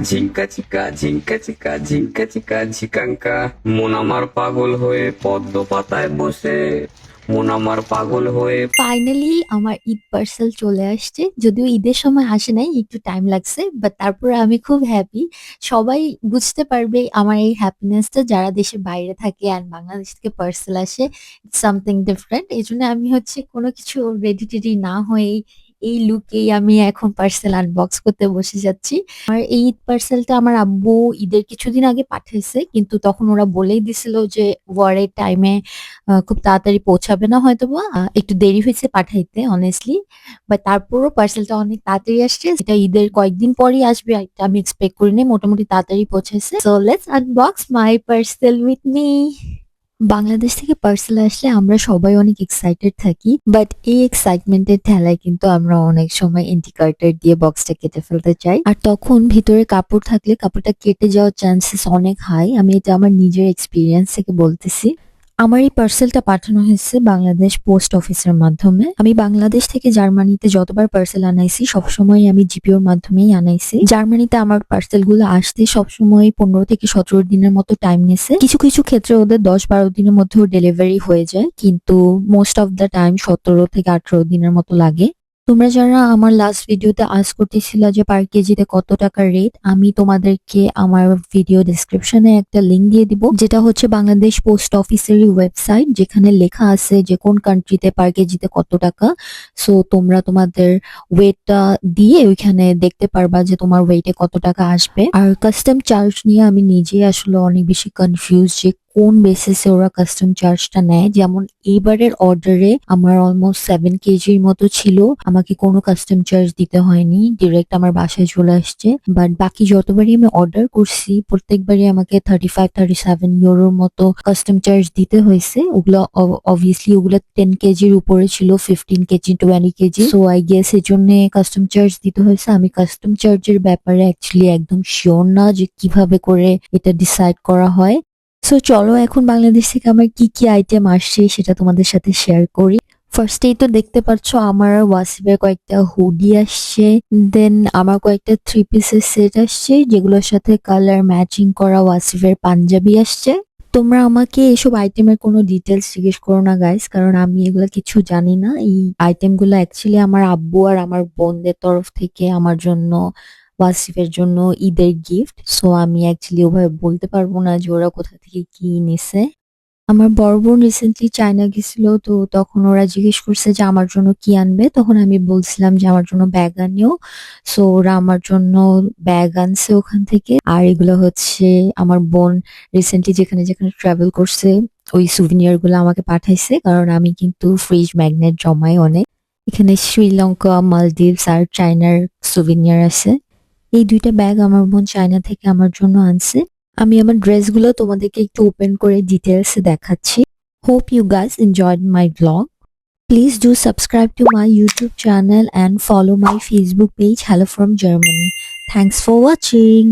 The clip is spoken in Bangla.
ঝিঙ্কা চিকা ঝিঙ্কা চিকা ঝিঙ্কা চিকা ঝিকাঙ্কা, মন আমার পাগল হয়ে পদ্ম পাতায় বসে, মন আমার পাগল হয়ে। ফাইনালি আমার ঈদ পার্সেল চলে আসছে, যদিও ঈদের সময় আসে নাই, একটু টাইম লাগছে, বাট তারপরে আমি খুব হ্যাপি। সবাই বুঝতে পারবে আমার এই হ্যাপিনেসটা যারা দেশের বাইরে থাকে অ্যান্ড বাংলাদেশ থেকে পার্সেল আসে, সামথিং ডিফারেন্ট। এই জন্য আমি হচ্ছে কোনো কিছু রেডি টেডি না হয়ে এই লুকেই আমি এখন পার্সেল আনবক্স করতে বসে যাচ্ছি। আর এই ঈদ পার্সেলটা আমার আব্বু ঈদের কিছুদিন আগে পাঠাইছে, কিন্তু তখন ওরা বলেই দিছিল যে ওয়ারের টাইমে খুব তাড়াতাড়ি পৌঁছাবে না হয়তোবা। একটু দেরি হয়েছে পাঠাইতে অনেস্টলি। বাট তারপরও পার্সেলটা অনেক তাড়াতাড়ি আসছে। এটা ঈদের কয়েকদিন পরই আসবে, এটা আমি এক্সপেক্ট করিনি। মোটামুটি তাড়াতাড়ি পৌঁছেছে। So let's unbox my parcel with me. Bangladesh থেকে পার্সেল আসলে আমরা সবাই অনেক এক্সাইটেড থাকি, বাট এই এক্সাইটমেন্টের ঠেলায় কিন্তু আমরা অনেক সময় ইন্ডিকেটর দিয়ে বক্সটা কেটে ফেলতে চাই। আর তখন ভিতরে কাপড় থাকলে কাপড়টা কেটে যাওয়ার চান্সেস অনেক হাই। আমি এটা আমার নিজের এক্সপিরিয়েন্স থেকে বলতেছি। আমার এই পার্সেলটা পাঠানো হয়েছে বাংলাদেশ পোস্ট অফিসের মাধ্যমে। আমি বাংলাদেশ থেকে জার্মানিতে যতবার পার্সেল আনাইছি সবসময় আমি জিপিওর মাধ্যমেই আনাইছি। জার্মানিতে আমার পার্সেল গুলো আসতে সবসময় 15 থেকে 17 দিনের মতো টাইম নিয়েছে। কিছু কিছু ক্ষেত্রে ওদের 10-12 দিনের মধ্যেও ডেলিভারি হয়ে যায়, কিন্তু মোস্ট অফ দ্য টাইম 17 থেকে 18 দিনের মতো লাগে। তোমরা যারা আমার লাস্ট ভিডিওতে আস্ক করতেছিল যে পার কেজিতে কত টাকা রেট, আমি তোমাদেরকে আমার ভিডিও ডেসক্রিপশনে একটা লিংক দিয়ে দিব, যেটা হচ্ছে বাংলাদেশ পোস্ট অফিসেরই ওয়েবসাইট, যেখানে লেখা আছে যে কোন কান্ট্রিতে পার কেজিতে কত টাকা। সো তোমরা তোমাদের ওয়েটটা দিয়ে ওইখানে দেখতে পারবা যে তোমার ওয়েটে কত টাকা আসবে। আর কাস্টম চার্জ নিয়ে আমি নিজেই আসলে অনেক বেশি কনফিউজ যে কোন বেসিসে ওরা কাস্টম চার্জটা নেয়। যেমন এইবারের অর্ডারে আমার অলমোস্ট 7 কেজির মতো ছিল, আমাকে কোনো কাস্টম চার্জ দিতে হয়নি, ডিরেক্ট আমার বাসায় চলে আসছে। বাট বাকি যতবারই আমি অর্ডার করছি প্রত্যেকবারই আমাকে 35-37 ইউরোর মতো কাস্টম চার্জ দিতে হয়েছে। ওগুলো অবভিয়াসলি ওগুলো 10 কেজির উপরে ছিল, 15 KG 20 KG. So I guess এর জন্য কাস্টম চার্জ দিতে হয়েছে। আমি কাস্টম চার্জের ব্যাপারে অ্যাকচুয়ালি একদম শিওর না যে কিভাবে করে এটা ডিসাইড করা হয়। সো চলো এখন বাংলাদেশ থেকে আমার কি কি আইটেম আসছে সেটা তোমাদের সাথে শেয়ার করি। ফার্স্টেই তো দেখতে পাচ্ছ আমার আর ওয়াসিফের কয়েকটা হুডি আসছে, দেন আমার কয়েকটা 3 পিসের সেট আসছে যেগুলোর সাথে কালার ম্যাচিং করা ওয়াসিফের পাঞ্জাবি আসছে। তোমরা আমাকে এসব আইটেমের কোনো ডিটেলস জিজ্ঞেস করো না গাইস, কারণ আমি এগুলো কিছু জানি না। এই আইটেমগুলো অ্যাকচুয়ালি আমার আব্বু আর আমার বোনদের তরফ থেকে আমার জন্য, ওয়াসিফের জন্য ঈদের গিফট। সো আমি অ্যাকচুয়ালি ওভাবে বলতে পারবো না যে ওরা কোথা থেকে কি নিছে। আমার বড় বোন রিসেন্টলি চায়না গেছিল, তো তখন ওরা জিজ্ঞেস করছে যে আমার জন্য কি আনবে, তখন আমি বলছিলাম যে আমার জন্য ব্যাগ আনিও। সো ওরা আমার জন্য ব্যাগ আনছে ওখান থেকে। আর এগুলো হচ্ছে আমার বোন রিসেন্টলি যেখানে যেখানে ট্রাভেল করছে ওই সুভিনিয়ার গুলো আমাকে পাঠাইছে, কারণ আমি কিন্তু ফ্রিজ ম্যাগনেট জমাই অনেক। এখানে শ্রীলঙ্কা, মালদ্বীপস আর চায়নার সুভিনিয়ার আছে। এই দুইটা ব্যাগ আমার বোন চায়না থেকে আমার জন্য আনছে। আমি আমার ড্রেসগুলো তোমাদেরকে একটু ওপেন করে ডিটেলস দেখাচ্ছি। Hope you guys enjoyed my blog. Please do subscribe to my YouTube channel and follow my Facebook page Hello from Germany. Thanks for watching.